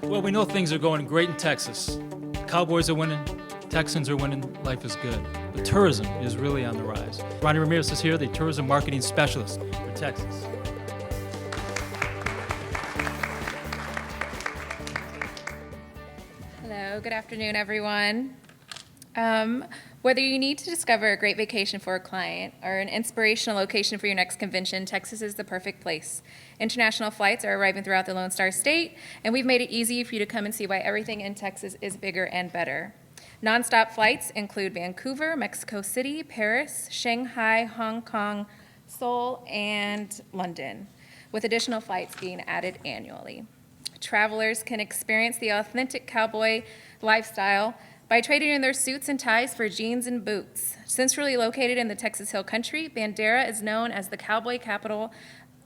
Well, we know things are going great in Texas. Cowboys are winning, Texans are winning, life is good. But tourism is really on the rise. Ronnie Ramirez is here, the tourism marketing specialist for Texas. Hello, good afternoon, everyone. Whether you need to discover a great vacation for a client or an inspirational location for your next convention, Texas is the perfect place. International flights are arriving throughout the Lone Star State, and we've made it easy for you to come and see why everything in Texas is bigger and better. Nonstop flights include Vancouver, Mexico City, Paris, Shanghai, Hong Kong, Seoul, and London, with additional flights being added annually. Travelers can experience the authentic cowboy lifestyle by trading in their suits and ties for jeans and boots. Centrally located in the Texas Hill Country, Bandera is known as the cowboy capital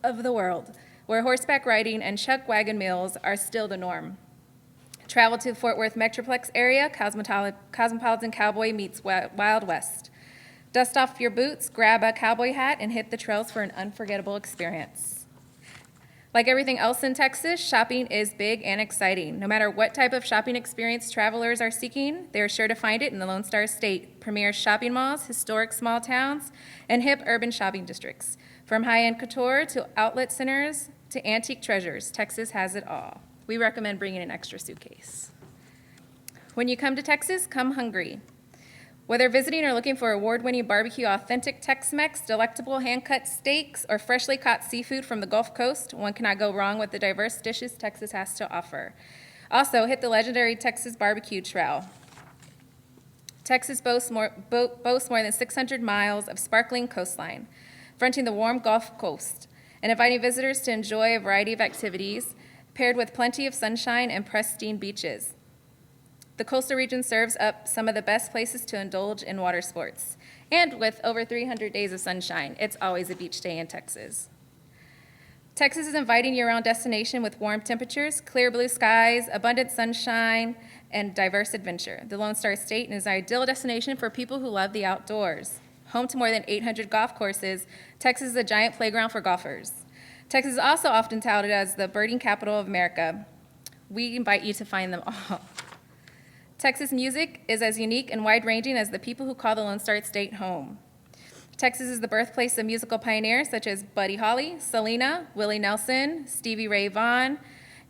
of the world, where horseback riding and chuck wagon meals are still the norm. Travel to the Fort Worth Metroplex area, Cosmopolitan Cowboy meets Wild West. Dust off your boots, grab a cowboy hat, and hit the trails for an unforgettable experience. Like everything else in Texas, shopping is big and exciting. No matter what type of shopping experience travelers are seeking, they are sure to find it in the Lone Star State. Premier shopping malls, historic small towns, and hip urban shopping districts. From high-end couture to outlet centers to antique treasures, Texas has it all. We recommend bringing an extra suitcase. When you come to Texas, come hungry. Whether visiting or looking for award-winning barbecue, authentic Tex-Mex, delectable hand-cut steaks, or freshly caught seafood from the Gulf Coast, one cannot go wrong with the diverse dishes Texas has to offer. Also, hit the legendary Texas Barbecue Trail. Texas boasts more than 600 miles of sparkling coastline, fronting the warm Gulf Coast, and inviting visitors to enjoy a variety of activities, paired with plenty of sunshine and pristine beaches. The coastal region serves up some of the best places to indulge in water sports. And with over 300 days of sunshine, it's always a beach day in Texas. Texas is an inviting year-round destination with warm temperatures, clear blue skies, abundant sunshine, and diverse adventure. The Lone Star State is an ideal destination for people who love the outdoors. Home to more than 800 golf courses, Texas is a giant playground for golfers. Texas is also often touted as the birding capital of America. We invite you to find them all. Texas music is as unique and wide-ranging as the people who call the Lone Star State home. Texas is the birthplace of musical pioneers such as Buddy Holly, Selena, Willie Nelson, Stevie Ray Vaughan,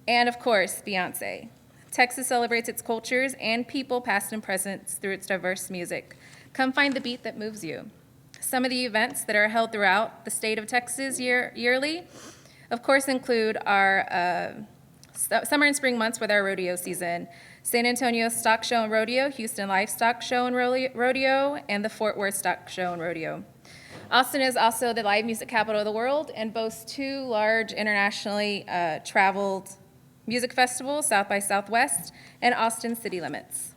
and of course, Beyonce. Texas celebrates its cultures and people past and present through its diverse music. Come find the beat that moves you. Some of the events that are held throughout the state of Texas yearly, of course, include our summer and spring months with our rodeo season, San Antonio Stock Show and Rodeo, Houston Livestock Show and Rodeo, and the Fort Worth Stock Show and Rodeo. Austin is also the live music capital of the world and boasts two large internationally traveled music festivals, South by Southwest and Austin City Limits.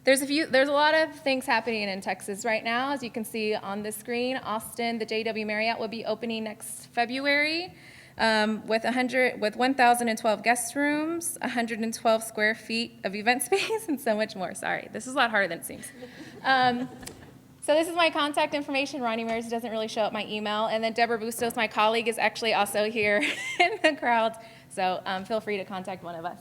There's a lot of things happening in Texas right now. As you can see on the screen, Austin, the JW Marriott will be opening next February. With 1,012 guest rooms, 112 square feet of event space, and so much more. Sorry, this is a lot harder than it seems. So this is my contact information. Ronnie Mears doesn't really show up my email. And then Deborah Bustos, my colleague, is actually also here in the crowd. So feel free to contact one of us.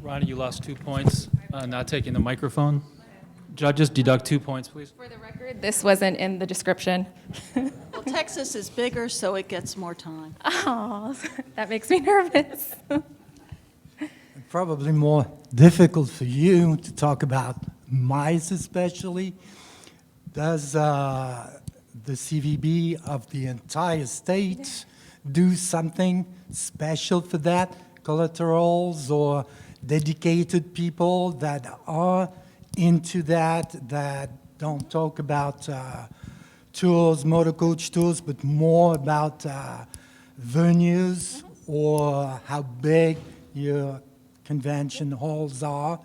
Ronnie, you lost 2 points, not taking the microphone. Judges, deduct 2 points, please. For the record, this wasn't in the description. Well, Texas is bigger, so it gets more time. Oh, that makes me nervous. Probably more difficult for you to talk about mice especially. Does the CVB of the entire state do something special for that? Collaterals or dedicated people that are into that don't talk about tours, motor coach tours, but more about venues or how big your convention halls are?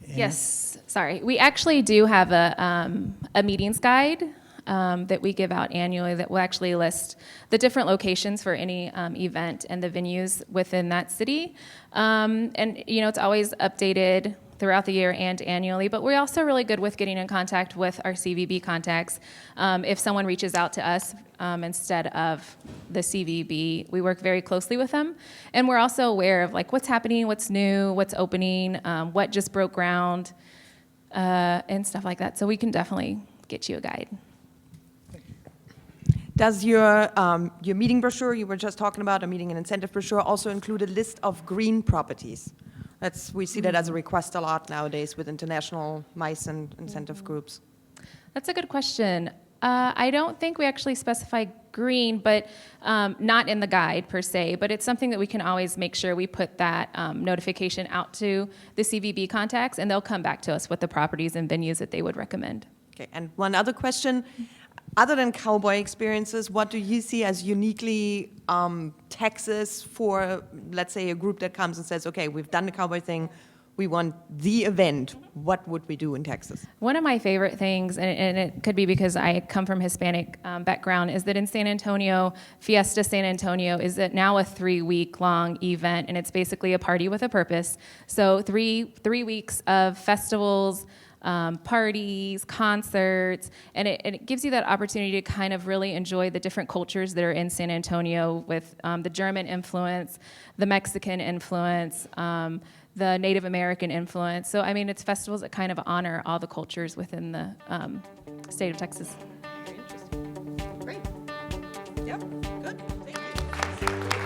Yes, sorry. We actually do have a meetings guide that we give out annually that will actually list the different locations for any event and the venues within that city. And, you know, it's always updated throughout the year and annually, but we're also really good with getting in contact with our CVB contacts. If someone reaches out to us instead of the CVB, we work very closely with them. And we're also aware of like what's happening, what's new, what's opening, what just broke ground, and stuff like that. So we can definitely get you a guide. Does your meeting brochure, you were just talking about, a meeting and incentive brochure, also include a list of green properties? We see that as a request a lot nowadays with international MICE and incentive groups. That's a good question. I don't think we actually specify green, but not in the guide per se, but it's something that we can always make sure we put that notification out to the CVB contacts, and they'll come back to us with the properties and venues that they would recommend. Okay, and one other question. Other than cowboy experiences, what do you see as uniquely Texas for, let's say, a group that comes and says, okay, we've done the cowboy thing, we want the event. What would we do in Texas? One of my favorite things, and it could be because I come from Hispanic background, is that in San Antonio, Fiesta San Antonio is now a 3-week-long event, and it's basically a party with a purpose. So three weeks of festivals, parties, concerts, and it gives you that opportunity to kind of really enjoy the different cultures that are in San Antonio with the German influence, the Mexican influence, the Native American influence. So, I mean, it's festivals that kind of honor all the cultures within the state of Texas. Very interesting. Great. Yep, good. Thank you.